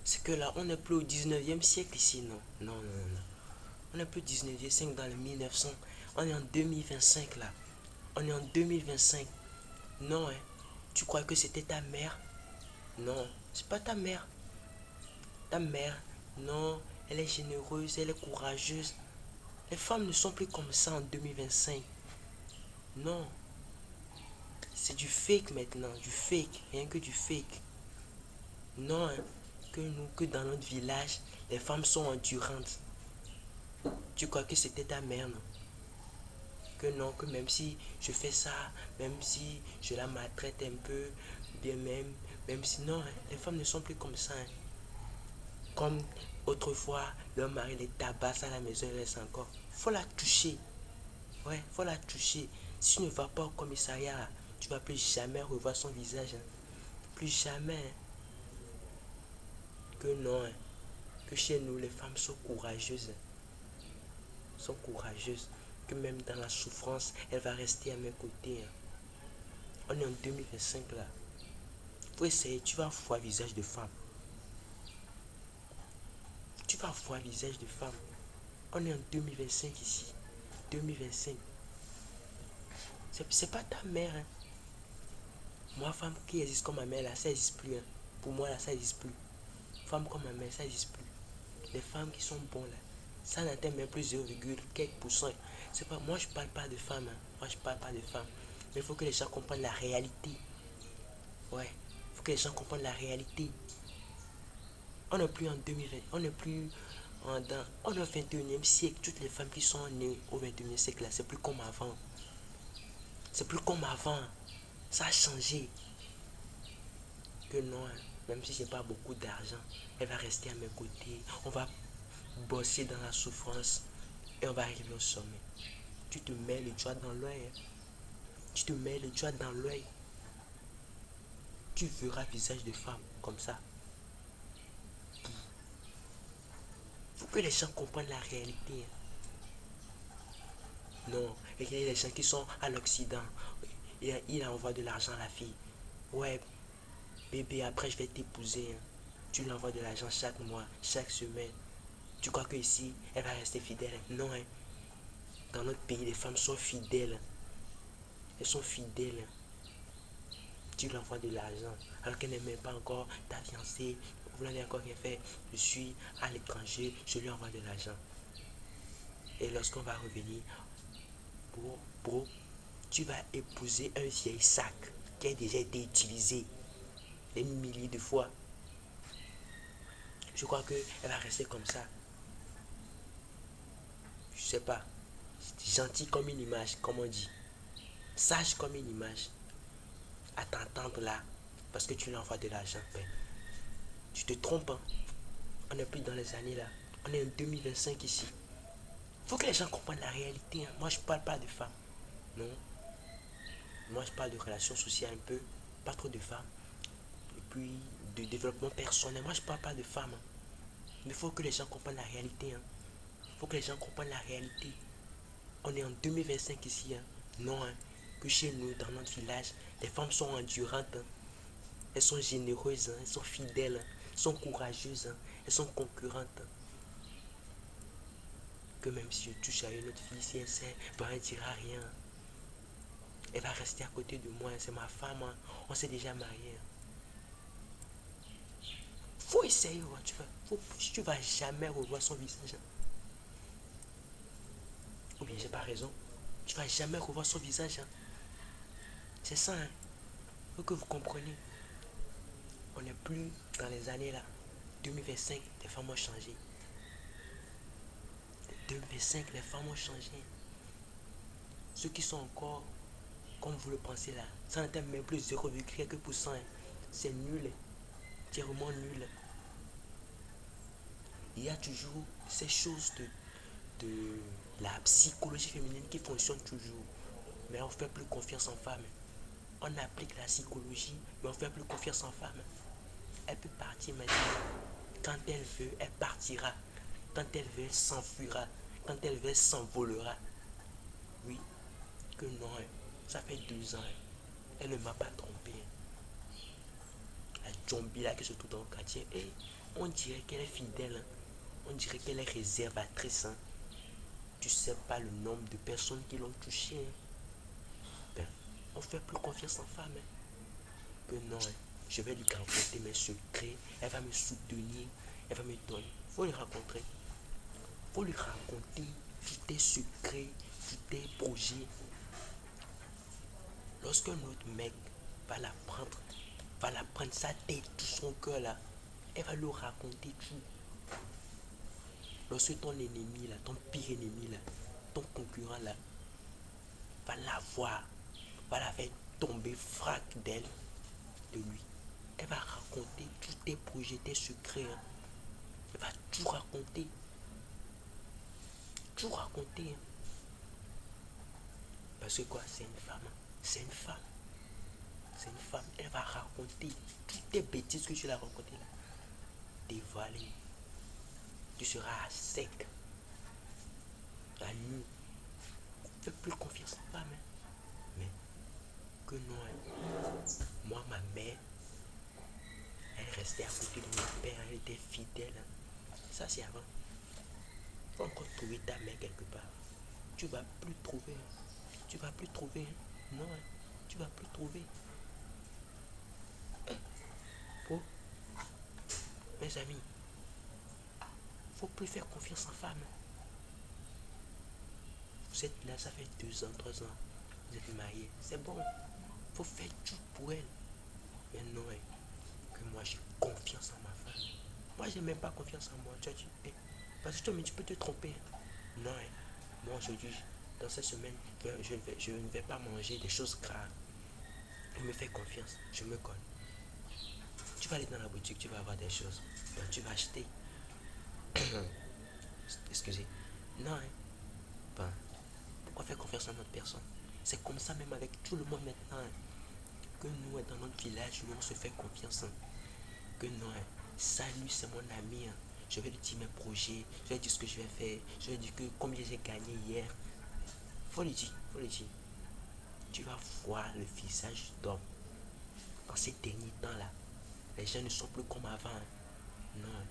C'est que là, on n'est plus au 19e siècle ici, non. Non, non, non. On n'est plus au 19e siècle dans les 1900. On est en 2025 là. On est en 2025. Non, hein. Tu crois que c'était ta mère? Non, c'est pas ta mère. Ta mère, non, elle est généreuse, elle est courageuse. Les femmes ne sont plus comme ça en 2025. Non, c'est du fake maintenant, du fake, rien que du fake. Non, hein, que dans notre village, les femmes sont endurantes. Tu crois que c'était ta mère, non? Que non, que même si je fais ça, même si je la maltraite un peu, bien même si non, hein, les femmes ne sont plus comme ça. Hein. Comme autrefois, leur mari les tabasse à la maison, il reste encore. Faut la toucher. Ouais, faut la toucher. Si tu ne vas pas au commissariat, tu vas plus jamais revoir son visage. Hein. Plus jamais. Hein. Que non. Hein. Que chez nous, les femmes sont courageuses. Hein. Sont courageuses. Que même dans la souffrance, elle va rester à mes côtés. Hein. On est en 2025 là. Faut essayer, tu vas voir visage de femme. Tu vas voir visage de femme. On est en 2025 ici. 2025. C'est pas ta mère. Hein. Moi, femme qui existe comme ma mère là, ça n'existe plus. Hein. Pour moi là, ça n'existe plus. Femme comme ma mère, ça n'existe plus. Les femmes qui sont bonnes là, ça n'atteint même plus 0, quelques pourcents. C'est pas, moi je parle pas de femmes. Hein. Moi je parle pas de femmes. Mais il faut que les gens comprennent la réalité. Ouais. Il faut que les gens comprennent la réalité. On n'est plus en 2020, on n'est plus on est au 21e siècle. Toutes les femmes qui sont nées au 21e siècle là, c'est plus comme avant. C'est plus comme avant. Ça a changé. Que non, hein. Même si j'ai pas beaucoup d'argent, elle va rester à mes côtés. On va bosser dans la souffrance et on va arriver au sommet. Tu te mets le doigt dans l'œil. Hein. Tu te mets le doigt dans l'œil. Tu verras visage de femme comme ça. Faut que les gens comprennent la réalité. Hein. Non, et il y a des gens qui sont à l'Occident. Il envoie de l'argent à la fille. Ouais, bébé, après je vais t'épouser. Hein. Tu lui envoies de l'argent chaque mois, chaque semaine. Tu crois que ici, elle va rester fidèle? Non, hein. Dans notre pays, les femmes sont fidèles. Elles sont fidèles. Tu lui envoies de l'argent alors qu'elle n'est même pas encore ta fiancée. Vous n'avez encore rien fait. Je suis à l'étranger, je lui envoie de l'argent. Et lorsqu'on va revenir, bro, tu vas épouser un vieil sac qui a déjà été utilisé des milliers de fois. Je crois qu'elle va rester comme ça. Je sais pas. Gentil comme une image, comme on dit. Sage comme une image. À t'entendre là. Parce que tu lui envoies de l'argent. Ben, tu te trompes. Hein. On n'est plus dans les années là. On est en 2025 ici. Faut que les gens comprennent la réalité. Hein. Moi, je parle pas de femmes. Non. Moi, je parle de relations sociales un peu. Pas trop de femmes. Et puis, de développement personnel. Moi, je parle pas de femmes. Hein. Mais il faut que les gens comprennent la réalité. Hein. Faut que les gens comprennent la réalité. On est en 2025 ici. Hein. Non, hein. Que chez nous, dans notre village, les femmes sont endurantes. Hein. Elles sont généreuses. Hein. Elles sont fidèles. Hein. Elles sont courageuses. Hein. Elles sont concurrentes. Hein. Que même si je touche à une autre fille, si elle sait, ben, elle ne dira rien. Elle va rester à côté de moi. C'est ma femme. Hein. On s'est déjà mariés. Hein. Faut essayer. Ouais. Tu vas jamais revoir son visage. Hein. Ou bien j'ai pas raison. Tu vas jamais revoir son visage. Hein. C'est ça. Hein. Faut que vous compreniez. On n'est plus dans les années là. 2025, les femmes ont changé. 2025, les femmes ont changé. Ceux qui sont encore comme vous le pensez là, ça n'atteint même plus 0, quelques pourcents. Hein. C'est nul. C'est vraiment nul. Il y a toujours ces choses de la psychologie féminine qui fonctionnent toujours. Mais on ne fait plus confiance en femme. On applique la psychologie, mais on ne fait plus confiance en femme. Elle peut partir maintenant. Quand elle veut, elle partira. Quand elle veut, elle s'enfuira. Quand elle veut, elle s'envolera. Oui, que non. Hein. Ça fait 2 ans. Hein. Elle ne m'a pas trompé. La zombie là qui se trouve dans le quartier. Hey, On dirait qu'elle est fidèle, hein. On dirait qu'elle est réservatrice, hein. Tu sais pas le nombre de personnes qui l'ont touchée, hein. Ben, on fait plus confiance en femme, hein. Que non, hein. Je vais lui raconter mes secrets, elle va me soutenir, elle va me donner. Faut lui raconter. Faut lui raconter tous tes secrets, tous tes projets. Lorsqu'un autre mec va la prendre sa tête, tout son cœur là, elle va lui raconter tout. Lorsque ton ennemi là, ton pire ennemi là, ton concurrent là, va la voir, va la faire tomber frac d'elle, de lui. Elle va raconter tous tes projets, tes secrets, hein. Elle va tout raconter. Tout raconter, hein. Parce que quoi, c'est une femme, hein. C'est une femme. C'est une femme. Elle va raconter toutes tes bêtises que tu l'as racontées là. Dévoiler. Tu seras à sec. À nu. Fais plus confiance en femme, hein. Mais que non, hein. Moi, ma mère, elle restait à côté de mon père. Elle était fidèle, hein. Ça, c'est avant. Faut encore trouver ta mère quelque part. Tu vas plus trouver, hein. Tu vas plus trouver, hein. Non, hein. Tu vas plus trouver. Faut, mes amis, faut plus faire confiance en femme. Vous êtes là, ça fait 2 ans, 3 ans. Vous êtes mariés. C'est bon. Faut faire tout pour elle. Mais non, hein, que moi j'ai confiance en ma femme. Moi j'ai même pas confiance en moi. Tu as dit, hey, parce que toi, mais tu peux te tromper. Non, hein. Moi aujourd'hui, dans cette semaine, je ne vais pas manger des choses graves. Je me fais confiance. Je me colle. Tu vas aller dans la boutique, tu vas avoir des choses. Donc tu vas acheter. Excusez. Non, hein. Ben, pourquoi faire confiance à notre personne? C'est comme ça même avec tout le monde maintenant, hein. Que nous, dans notre village, nous, on se fait confiance, hein. Que non, hein. Salut, c'est mon ami, hein. Je vais lui dire mes projets, je vais lui dire ce que je vais faire, je vais lui dire que combien j'ai gagné hier. Faut lui dire, faut lui dire. Tu vas voir le visage d'homme. En ces derniers temps-là, les gens ne sont plus comme avant, hein. Non, hein.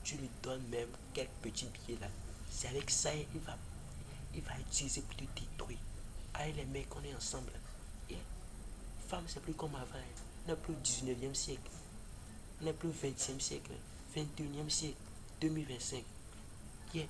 Tu lui donnes même quelques petits billets là. C'est avec ça, il va utiliser pour te détruire. Allez les mecs, on est ensemble. Et femme, c'est plus comme avant, hein. On n'est plus au 19e siècle. On n'est plus au 20e siècle. 21e siècle. 2025. Yeah.